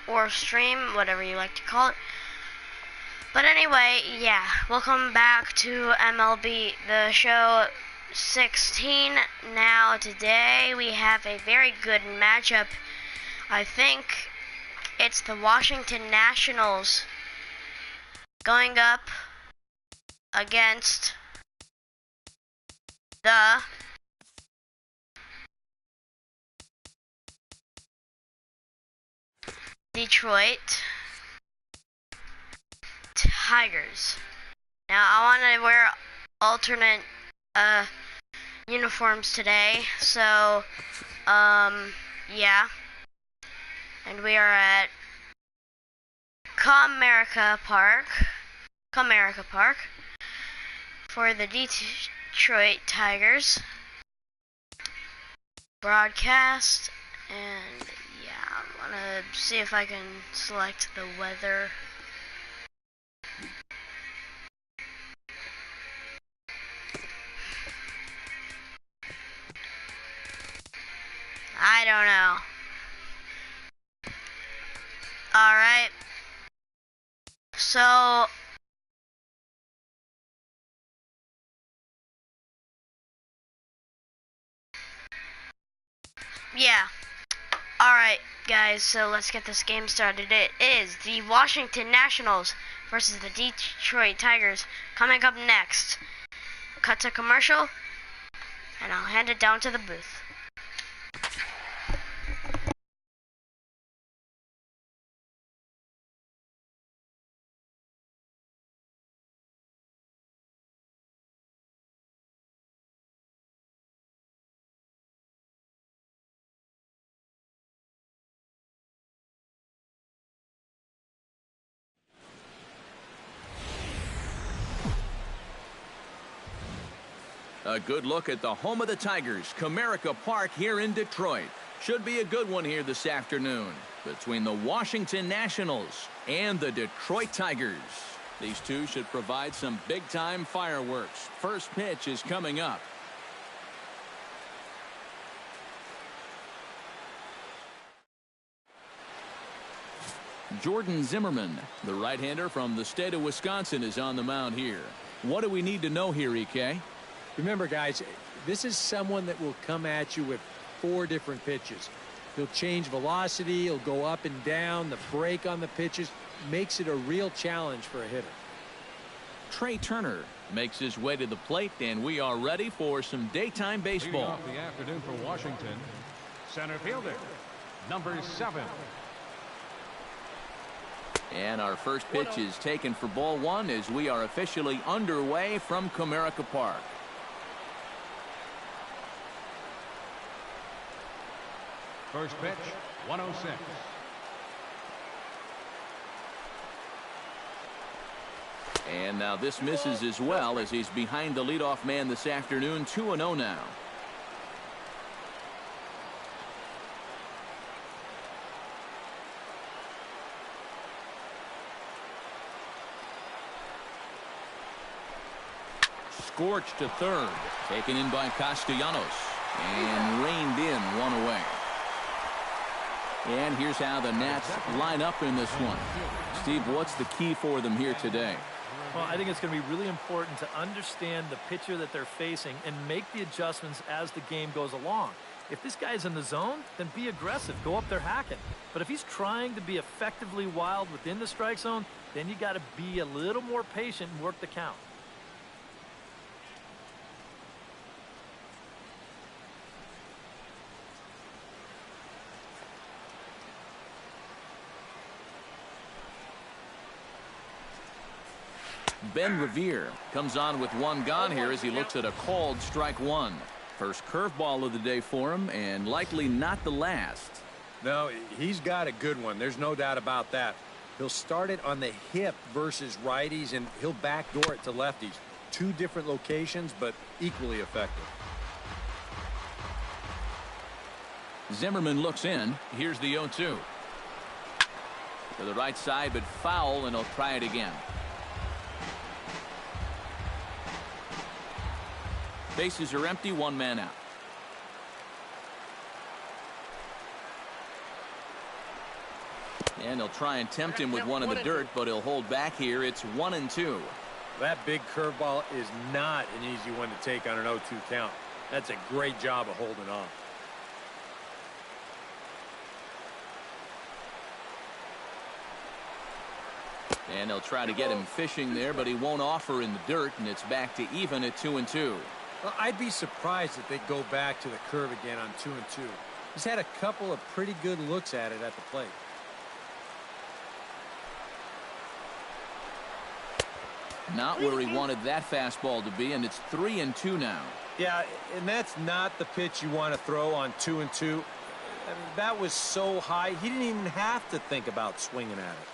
or stream, whatever you like to call it. But anyway, yeah, welcome back to MLB The Show 16. Now, today we have a very good matchup. I think it's the Washington Nationals going up against the Detroit Tigers. Now, I want to wear alternate uniforms today, so yeah. And we are at Comerica Park for the Detroit Tigers broadcast. And yeah, I want to see if I can select the weather. I don't know. Alright. So, yeah. Alright, guys, so let's get this game started. It is the Washington Nationals versus the Detroit Tigers. Coming up next. Cut to commercial, and I'll hand it down to the booth. A good look at the home of the Tigers, Comerica Park here in Detroit. Should be a good one here this afternoon between the Washington Nationals and the Detroit Tigers. These two should provide some big-time fireworks. First pitch is coming up. Jordan Zimmermann, the right-hander from the state of Wisconsin, is on the mound here. What do we need to know here, EK? Remember, guys, this is someone that will come at you with 4 different pitches. He'll change velocity, he'll go up and down, the break on the pitches makes it a real challenge for a hitter. Trey Turner makes his way to the plate, and we are ready for some daytime baseball. Leading off the afternoon for Washington, center fielder, number 7. And our first pitch is taken for ball 1 as we are officially underway from Comerica Park. First pitch, 106. And now this misses as well as he's behind the leadoff man this afternoon. 2-0 now. Scorched to third. Taken in by Castellanos. And reined in, 1 away. And here's how the Nats line up in this one. Steve, what's the key for them here today? Well, I think it's going to be really important to understand the pitcher that they're facing and make the adjustments as the game goes along. If this guy's in the zone, then be aggressive. Go up there hacking. But if he's trying to be effectively wild within the strike zone, then you got to be a little more patient and work the count. Ben Revere comes on with 1 gone here as he looks at a called strike 1. First curveball of the day for him, and likely not the last. No, he's got a good one. There's no doubt about that. He'll start it on the hip versus righties, and he'll backdoor it to lefties. 2 different locations, but equally effective. Zimmermann looks in. Here's the 0-2. To the right side, but foul, and he'll try it again. Bases are empty, 1 man out. And he'll try and tempt him with one in the dirt, but he'll hold back here. It's 1-2. That big curveball is not an easy one to take on an 0-2 count. That's a great job of holding off. And they'll try to get him fishing there, but he won't offer in the dirt, and it's back to even at 2-2. Well, I'd be surprised if they go back to the curve again on 2-2. He's had a couple of pretty good looks at it at the plate. Not where he wanted that fastball to be, and it's 3-2 now. Yeah, and that's not the pitch you want to throw on 2-2. I mean, that was so high, he didn't even have to think about swinging at it.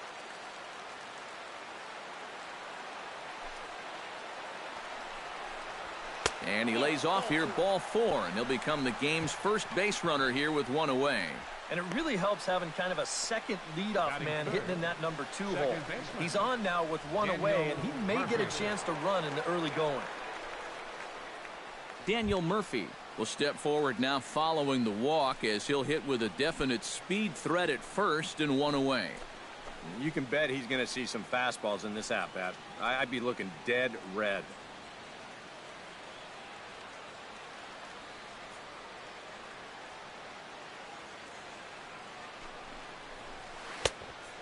And he lays off here, ball 4, and he'll become the game's first base runner here with one away. And it really helps having kind of a second leadoff man hitting in that number 2 hole. He's on now with one away, and he may get a chance to run in the early going. Daniel Murphy will step forward now following the walk as he'll hit with a definite speed threat at first and one away. You can bet he's going to see some fastballs in this at-bat. I'd be looking dead red.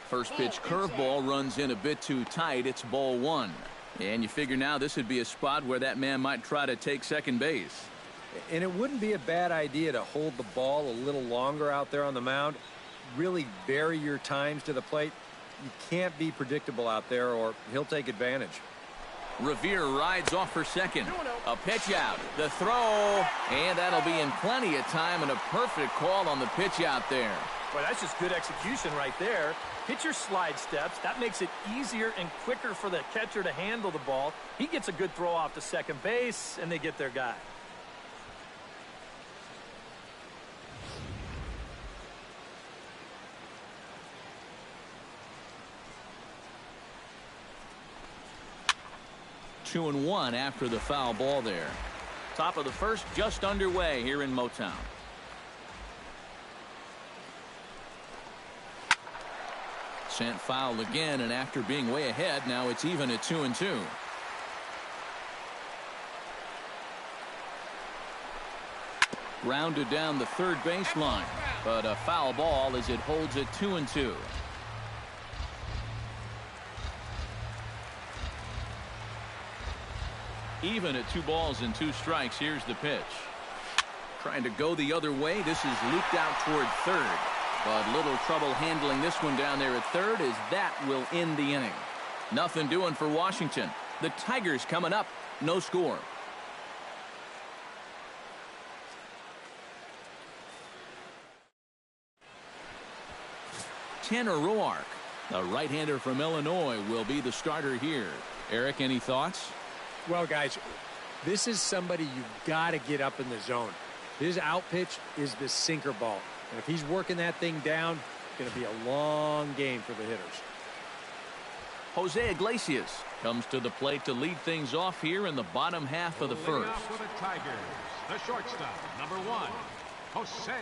First pitch curveball runs in a bit too tight. It's ball 1. And you figure now this would be a spot where that man might try to take second base. And it wouldn't be a bad idea to hold the ball a little longer out there on the mound. Really vary your times to the plate. You can't be predictable out there or he'll take advantage. Revere rides off for second. A pitch out. The throw. And that'll be in plenty of time and a perfect call on the pitch out there. Boy, that's just good execution right there. Pitcher slide steps. That makes it easier and quicker for the catcher to handle the ball. He gets a good throw off to second base, and they get their guy. Two and one after the foul ball there. Top of the first just underway here in Motown. Sent foul again, and after being way ahead, now it's even at 2-2. Grounded down the third baseline, but a foul ball as it holds at 2-2. Even at 2 balls and 2 strikes. Here's the pitch. Trying to go the other way. This is looped out toward third. But little trouble handling this one down there at third as that will end the inning. Nothing doing for Washington. The Tigers coming up. No score. Tanner Roark, a right-hander from Illinois, will be the starter here. Eric, any thoughts? Well, guys, this is somebody you've got to get up in the zone. His out pitch is the sinker ball. And if he's working that thing down, it's going to be a long game for the hitters. Jose Iglesias comes to the plate to lead things off here in the bottom half of the first. For the Tigers, the shortstop, number 1, Jose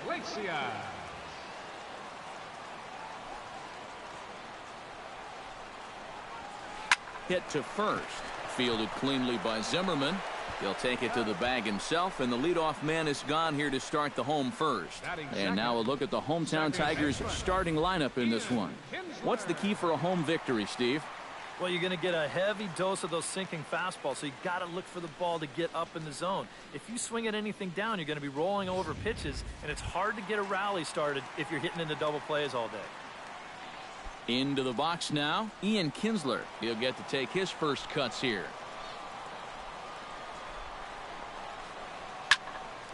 Iglesias. Hit to first. Fielded cleanly by Zimmerman. He'll take it to the bag himself, and the leadoff man is gone here to start the home first. And now a look at the hometown Tigers starting lineup in this one. What's the key for a home victory, Steve? Well, you're going to get a heavy dose of those sinking fastballs, so you got to look for the ball to get up in the zone. If you swing at anything down, you're going to be rolling over pitches, and it's hard to get a rally started if you're hitting into double plays all day. Into the box now, Ian Kinsler. He'll get to take his first cuts here.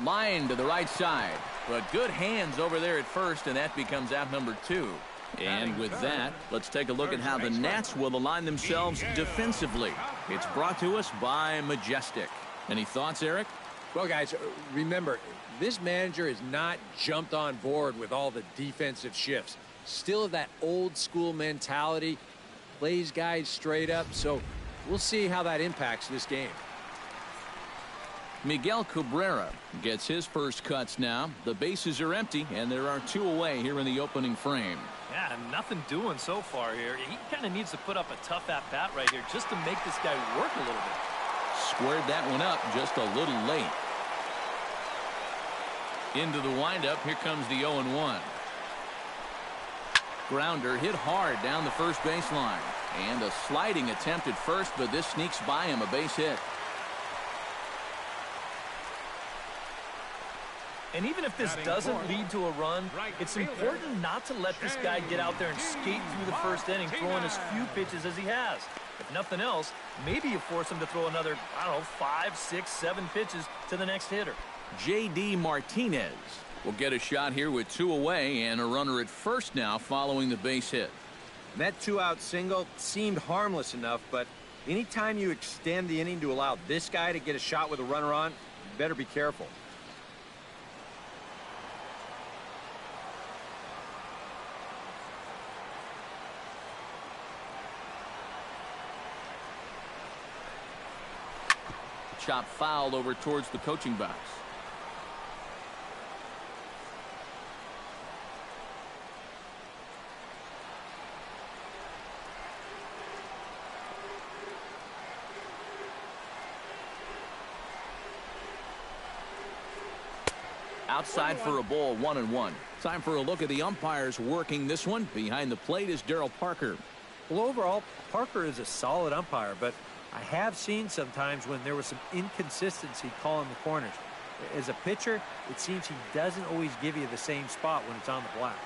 Line to the right side, but good hands over there at first, and that becomes out number 2. And with that, let's take a look at how the Nats will align themselves defensively. It's brought to us by Majestic. Any thoughts, Eric? Well, guys, remember, this manager has not jumped on board with all the defensive shifts. Still that old school mentality, plays guys straight up, so we'll see how that impacts this game. Miguel Cabrera gets his first cuts now. The bases are empty, and there are 2 away here in the opening frame. Yeah, nothing doing so far here. He kind of needs to put up a tough at-bat right here just to make this guy work a little bit. Squared that one up just a little late. Into the windup. Here comes the 0-1. Grounder hit hard down the first baseline. And a sliding attempt at first, but this sneaks by him, a base hit. And even if this doesn't lead to a run, it's important not to let this guy get out there and skate through the first inning, throwing as few pitches as he has. If nothing else, maybe you force him to throw another, I don't know, 5, 6, 7 pitches to the next hitter. J.D. Martinez will get a shot here with 2 away and a runner at first now following the base hit. That 2-out single seemed harmless enough, but anytime you extend the inning to allow this guy to get a shot with a runner on, you better be careful. Chop foul over towards the coaching box. Outside for a ball, 1-1. Time for a look at the umpires working this one. Behind the plate is Daryl Parker. Well, overall, Parker is a solid umpire, but I have seen sometimes when there was some inconsistency calling the corners. As a pitcher, it seems he doesn't always give you the same spot when it's on the black.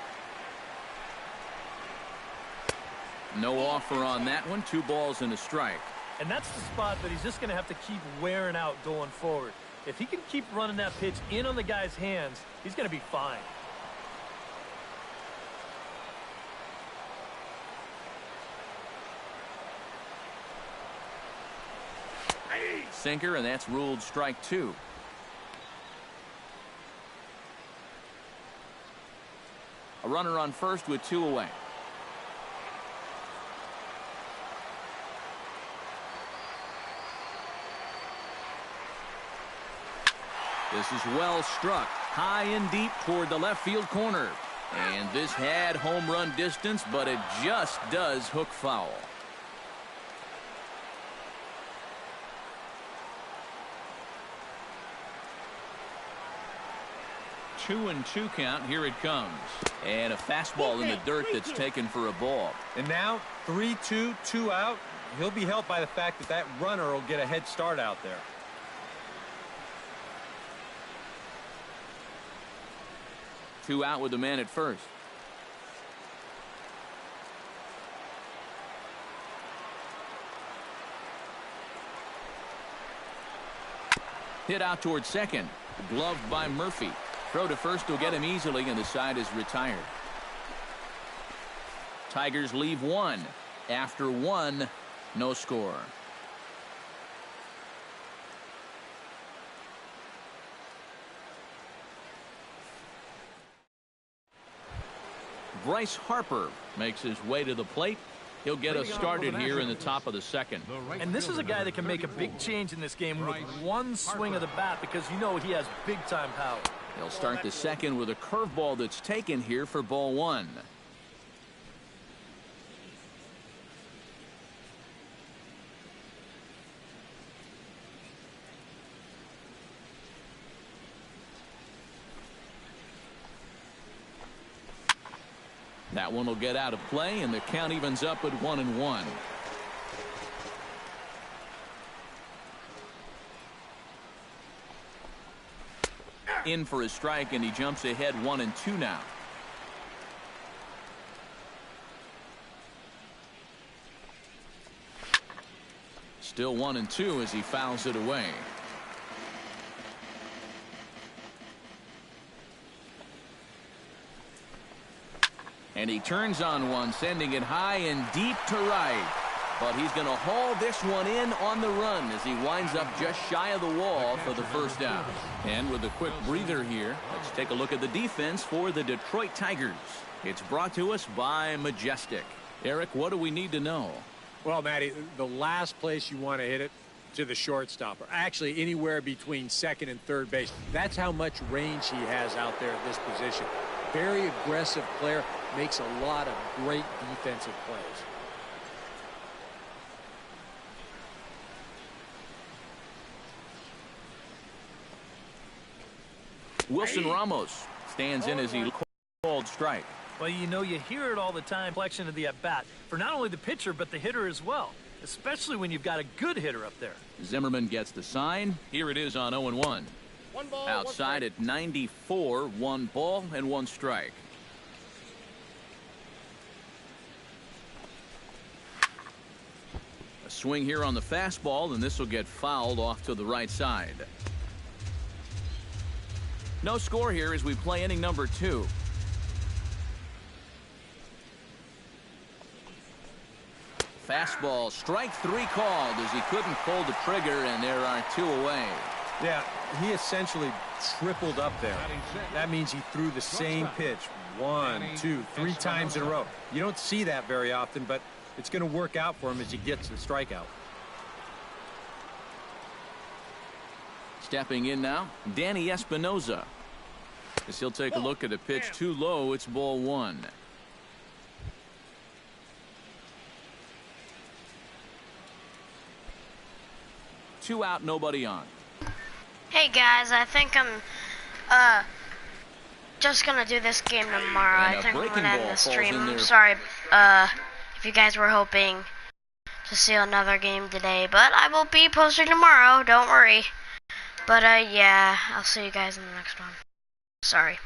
No offer on that one. 2 balls and a strike. And that's the spot that he's just going to have to keep wearing out going forward. If he can keep running that pitch in on the guy's hands, he's going to be fine. Sinker, and that's ruled strike 2. A runner on first with 2 away. This is well struck, high and deep toward the left field corner. And this had home run distance, but it just does hook foul. Two and 2 count. Here it comes. And a fastball in the dirt that's taken for a ball. And now 3-2, 2 out. He'll be helped by the fact that that runner will get a head start out there. Two out with the man at first. Hit out towards second. Gloved by Murphy. Throw to first will get him easily, and the side is retired. Tigers leave 1. After 1, no score. Bryce Harper makes his way to the plate. He'll get us started here in the top of the second. And this is a guy that can make a big change in this game with one swing of the bat, because you know he has big-time power. He'll start the second with a curveball that's taken here for ball 1. That one will get out of play, and the count evens up at 1-1. In for a strike, and he jumps ahead 1-2 now. Still 1-2 as he fouls it away. And he turns on one, sending it high and deep to right. But he's going to haul this one in on the run as he winds up just shy of the wall for the first out. And with a quick breather here, let's take a look at the defense for the Detroit Tigers. It's brought to us by Majestic. Eric, what do we need to know? Well, Matty, the last place you want to hit it, to the shortstop, or actually anywhere between second and third base. That's how much range he has out there at this position. Very aggressive player. makes a lot of great defensive plays. Wilson Ramos stands in as he called strike. Well, you know, you hear it all the time, reflection of the at-bat, for not only the pitcher, but the hitter as well, especially when you've got a good hitter up there. Zimmerman gets the sign. Here it is on 0-1. Outside at 94, 1 ball and 1 strike. A swing here on the fastball, and this will get fouled off to the right side. No score here as we play inning number 2. Fastball, strike 3 called as he couldn't pull the trigger, and there are 2 away. Yeah, he essentially tripled up there. That means he threw the same pitch 1, 2, 3 times in a row. You don't see that very often, but it's going to work out for him as he gets the strikeout. Stepping in now, Danny Espinoza. As he'll take a look at a pitch too low, it's ball 1. Two out, nobody on. Hey guys, I think I'm just gonna do this game tomorrow. And I a think I'm breaking gonna end ball the falls stream. in there. Sorry if you guys were hoping to see another game today, but I will be posting tomorrow, don't worry. But yeah, I'll see you guys in the next one. Sorry.